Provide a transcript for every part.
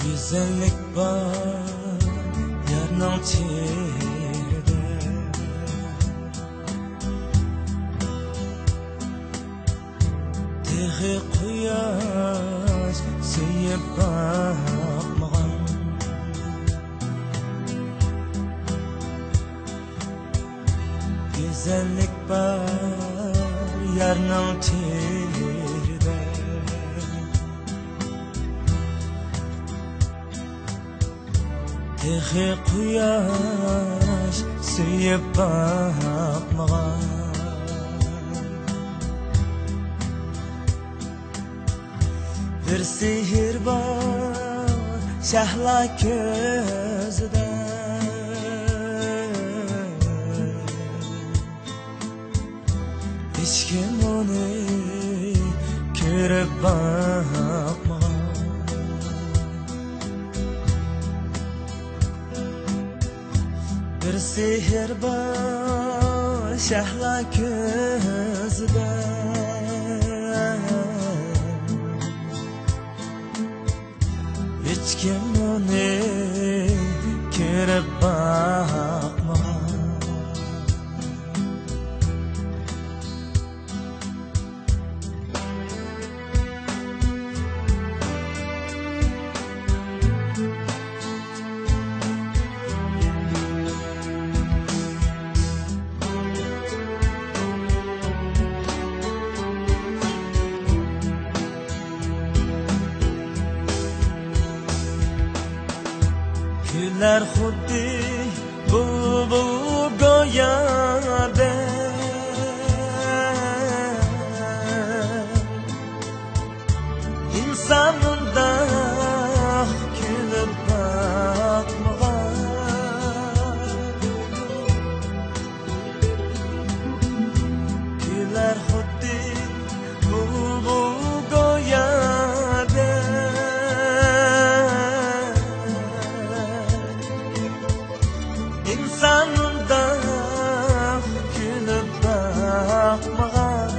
Güzellik var yarның teride, tehi quyosh suyib bakmagan. Güzellik var yarның teride, tehi quyosh suyib bakmagan. Bir sihir var shahla ko'zida, hech kim uni ko'rib bakmagan. Bir sihir var shahla ko'zida, hech kim uni ko'rib bakmagan. Güller xuddi bu go'yoda, inson undan kulib bakmagan. Güller xuddi bu go'yoda, inson undan kulib bakmagan.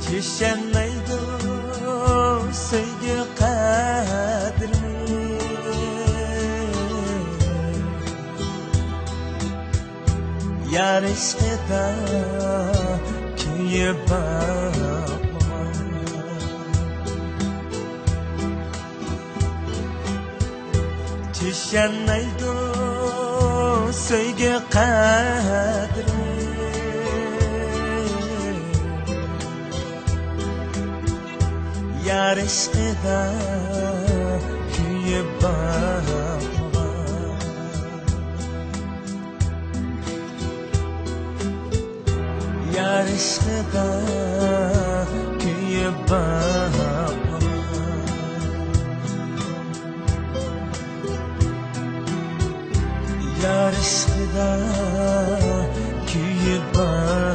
Tushunmaydi sevgi qadrini, yar ishqida kuyib bakmagan. Tushunmaydi sevgi qadrini, yar ishqida kuyib bakmagan. Yar ishqida kuyib bakmagan. Yar ishqida kuyib bakmagan.